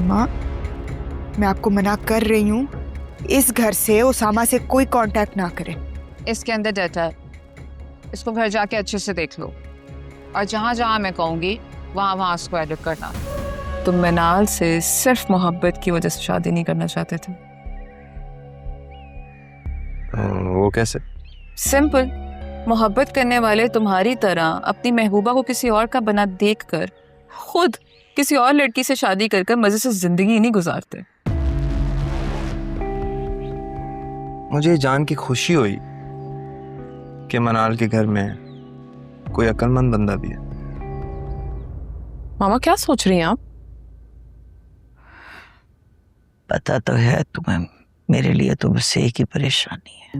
मामा, मैं आपको मना कर रही हूँ, इस घर से उसामा से कोई कांटेक्ट ना करें। इसके अंदर डाटा है, इसको घर जाके अच्छे से देख लो और जहाँ जहाँ मैं कहूँगी वहाँ वहाँ उसको एडिट करना। तुम मनाल से सिर्फ मोहब्बत की वजह से शादी नहीं करना चाहते थे। वो कैसे? सिंपल, मोहब्बत करने वाले तुम्हारी तरह अपनी महबूबा को किसी और का बना देखकर खुद किसी और लड़की से शादी कर मजे से जिंदगी नहीं गुजारते। मुझे जान की खुशी हुई कि मनाल के घर में कोई अक्लमंद बंदा भी है। मामा क्या सोच रही हैं आप? पता तो है तुम्हें, मेरे लिए तो बस एक ही परेशानी है।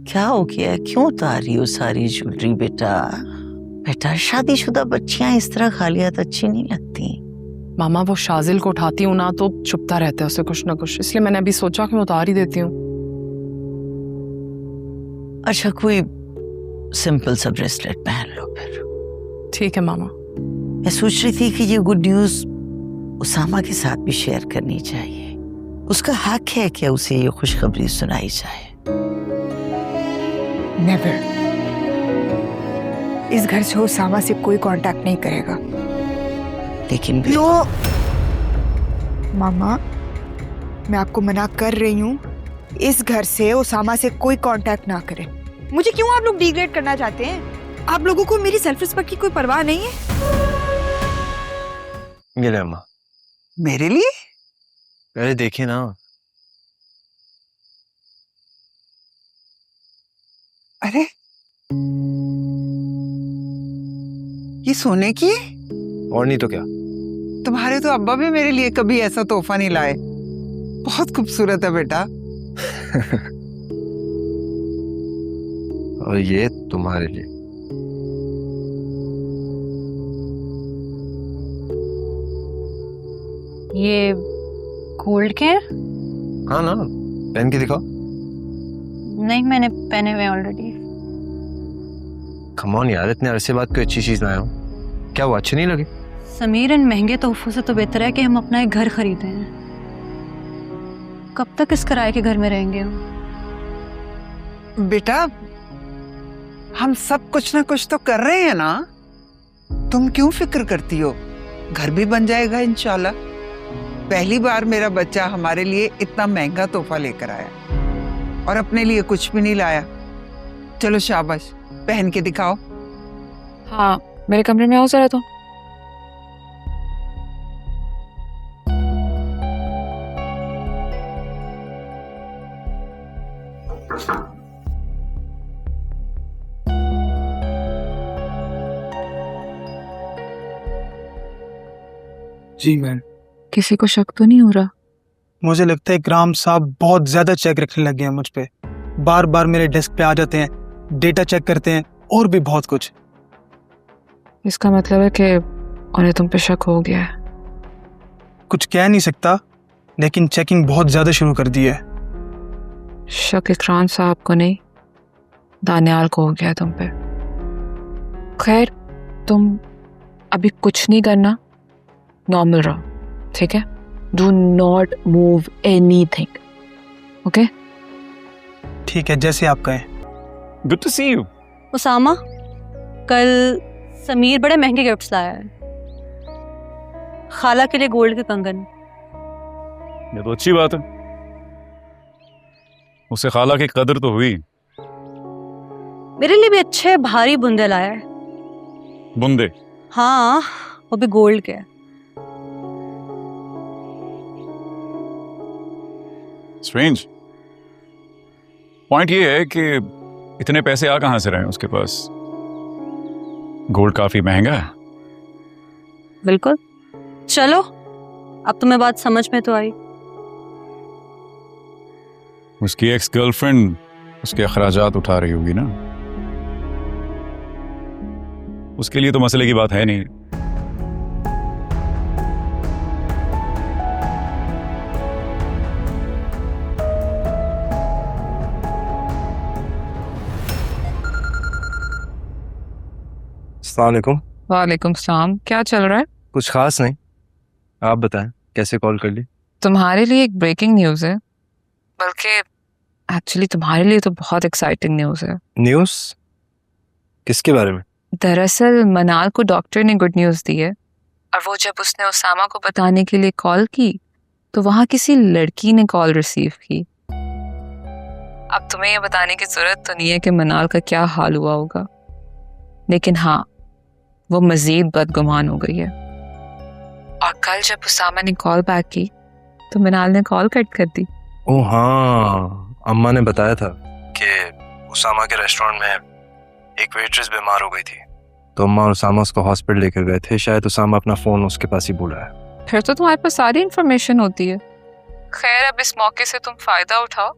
क्या हो गया, क्यों उतार रही हो सारी ज्वेलरी? बेटा शादीशुदा बच्चियां इस तरह खालियात अच्छी नहीं लगती। मामा वो शाजिल को उठाती हूँ ना तो छुपता रहता है उसे कुछ ना कुछ, इसलिए मैंने अभी सोचा कि मैं उतार ही देती हूँ। अच्छा कोई सिंपल सा ब्रेसलेट पहन लो फिर। ठीक है मामा। मैं सोच रही थी कि ये गुड न्यूज उसामा के साथ भी शेयर करनी चाहिए। उसका हक है कि उसे ये खुशखबरी सुनाई जाए। नेवर। इस घर से उसामा से कोई कांटेक्ट नहीं करेगा। लेकिन लो मामा, मैं आपको मना कर रही हूँ, इस घर से उसामा से कोई कांटेक्ट ना करें। मुझे क्यों आप लोग डिग्रेड करना चाहते हैं? आप लोगों को मेरी सेल्फ रिस्पेक्ट की कोई परवाह नहीं है? ये ले अम्मा। मेरे लिए? पहले देखिए ना। अरे ये सोने की है? और नहीं तो क्या। तुम्हारे तो अब्बा भी मेरे लिए कभी ऐसा तोहफा नहीं लाए। बहुत खूबसूरत है बेटा। और ये तुम्हारे लिए। ये गोल्ड के हैं? हाँ ना, पहन के दिखाओ। नहीं, मैंने पहने हुए ऑलरेडी। कम ऑन यार, इतने अरसे बाद कोई अच्छी चीज लाया हूँ, क्या वो अच्छे नहीं लगे? समीर, इन महंगे तोहफों से तो बेहतर है कि हम अपना एक घर खरीदें। कब तक इस किराए के घर में रहेंगे हम? बेटा हम सब कुछ ना कुछ तो कर रहे हैं ना, तुम क्यों फिक्र करती हो? घर भी बन जाएगा इंशाल्लाह। पहली बार मेरा बच्चा हमारे लिए इतना महंगा तोहफा लेकर आया और अपने लिए कुछ भी नहीं लाया। चलो शाबाश, पहन के दिखाओ। हाँ, मेरे कमरे में आओ जरा तो। जी मैम। किसी को शक तो नहीं हो रहा? मुझे लगता है इकराम साहब बहुत ज्यादा चेक रखने लगे हैं मुझ पे। बार बार मेरे डेस्क पे आ जाते हैं, डेटा चेक करते हैं और भी बहुत कुछ। इसका मतलब है कि उन्हें तुम पे शक हो गया है। कुछ कह नहीं सकता, लेकिन चेकिंग बहुत ज्यादा शुरू कर दी है। शक इकराम साहब को नहीं, दानियाल को हो गया तुम पे। खैर, तुम अभी कुछ नहीं करना, नॉर्मल रहो, ठीक है? Do not move anything, okay? ठीक है, जैसे आप कहें। Good to see you. Usama, कल समीर बड़े महंगे गिफ्ट्स लाया है। खाला के लिए गोल्ड के कंगन। ये तो अच्छी बात है, उसे खाला की कदर तो हुई। मेरे लिए भी अच्छे भारी बुंदे लाया है। बुंदे? हाँ, वो भी गोल्ड के। स्ट्रेंज। पॉइंट ये है कि इतने पैसे आ कहां से रहे हैं उसके पास? गोल्ड काफी महंगा है। बिल्कुल। चलो, अब तुम्हें बात समझ में तो आई। उसकी एक्स गर्लफ्रेंड उसके अखराजात उठा रही होगी ना, उसके लिए तो मसले की बात है नहीं। अस्सलाम वालेकुम। वालेकुम सलाम। क्या चल रहा है? कुछ खास नहीं, आप बताएं कैसे कॉल कर ली? तुम्हारे लिए एक ब्रेकिंग न्यूज़ है, बल्कि एक्चुअली तुम्हारे लिए तो बहुत एक्साइटिंग न्यूज़ है। न्यूज़? किसके बारे में? दरअसल मनाल को डॉक्टर ने गुड न्यूज़ दी है, और वो जब उसने उसामा को बताने के लिए कॉल की तो वहाँ किसी लड़की ने कॉल रिसीव की। अब तुम्हें ये बताने की जरूरत तो नहीं है कि मनाल का क्या हाल हुआ होगा, लेकिन हाँ, वो मजीद बदगुमान हो गई है। और कल जब उसामा ने कॉल बैक की तो मनाल ने कॉल कट कर दी। ओह हाँ, अम्मा ने बताया था कि उसामा के रेस्टोरेंट में एक वेट्रेस बीमार हो गई थी, तो अम्मा और उसामा उसको हॉस्पिटल लेकर गए थे। शायद उसामा अपना फोन उसके पास ही भूला है। फिर तो तुम्हारे पास सारी इन्फॉर्मेशन होती है। खैर, अब इस मौके से तुम फायदा उठाओ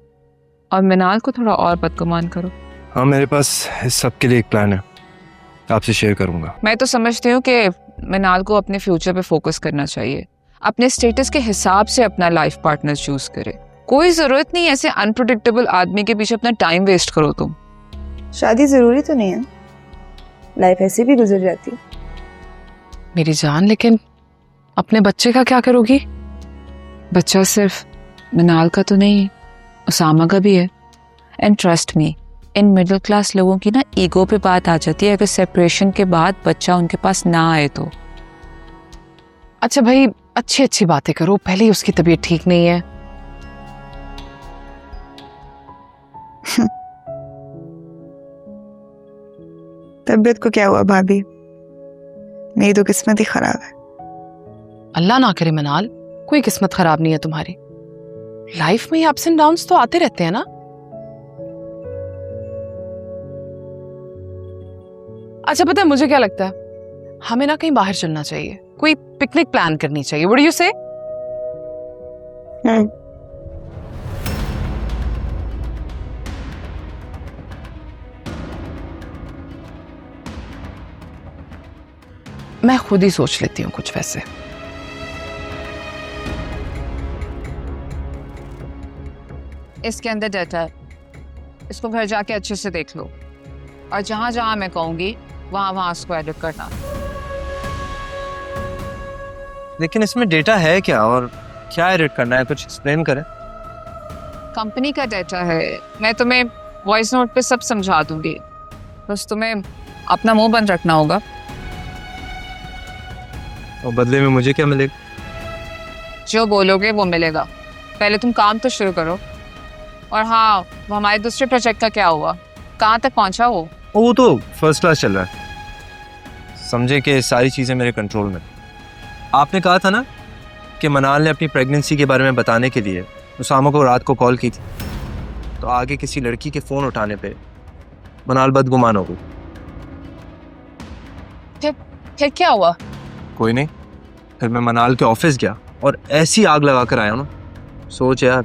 और मनाल को थोड़ा और बदगुमान करो। हाँ, मेरे पास इस सब के लिए एक प्लान है, आपसे शेयर करूंगा। मैं तो समझती हूँ कि मनाल को अपने फ्यूचर पे फोकस करना चाहिए, अपने स्टेटस के हिसाब से अपना लाइफ पार्टनर चूज करे। कोई जरूरत नहीं ऐसे अनप्रेडिक्टेबल आदमी के पीछे अपना टाइम वेस्ट करो तुम। शादी जरूरी तो नहीं है, लाइफ ऐसे भी गुजर जाती है। मेरी जान, लेकिन अपने बच्चे का क्या करोगी? बच्चा सिर्फ मनाल का तो नहीं, उसामा का भी है। And trust me, in middle class लोगों की ना ईगो पे बात आ जाती है अगर सेपरेशन के बाद बच्चा उनके पास ना आए तो। अच्छा भाई, अच्छी अच्छी बातें करो, पहले ही उसकी तबीयत ठीक नहीं है। तबीयत को क्या हुआ भाभी, मेरी तो किस्मत ही खराब है। अल्लाह ना करे मनाल, कोई किस्मत खराब नहीं है तुम्हारी। लाइफ में अप्स एंड डाउन्स तो आते रहते हैं ना। अच्छा पता है मुझे क्या लगता है, हमें ना कहीं बाहर चलना चाहिए, कोई पिकनिक प्लान करनी चाहिए। व्हाट डू यू से? मैं खुद ही सोच लेती हूँ कुछ वैसे। इसके अंदर डाटा है, इसको घर जाके अच्छे से देख लो, और जहां जहां मैं कहूंगी वहां वहां इसको एडिट करना। लेकिन इसमें डेटा है क्या और क्या एडिट करना है, कुछ एक्सप्लेन करें। कंपनी का डाटा है, मैं तुम्हें वॉइस नोट पे सब समझा दूंगी, बस तुम्हें अपना मुंह बंद रखना होगा। और बदले में मुझे क्या मिलेगा? जो बोलोगे वो मिलेगा, पहले तुम काम तो शुरू करो। और हाँ, वो हमारे दूसरे प्रोजेक्ट का क्या हुआ, कहाँ तक पहुँचा वो तो फर्स्ट क्लास चल रहा है, समझे कि सारी चीज़ें मेरे कंट्रोल में। आपने कहा था ना कि मनाल ने अपनी प्रेगनेंसी के बारे में बताने के लिए उसामा को रात को कॉल की थी, तो आगे किसी लड़की के फ़ोन उठाने पे मनाल बदगुमान हो गई। फिर क्या हुआ? कोई नहीं, फिर मैं मनाल के ऑफिस गया और ऐसी आग लगा कर आया ना, सोच यार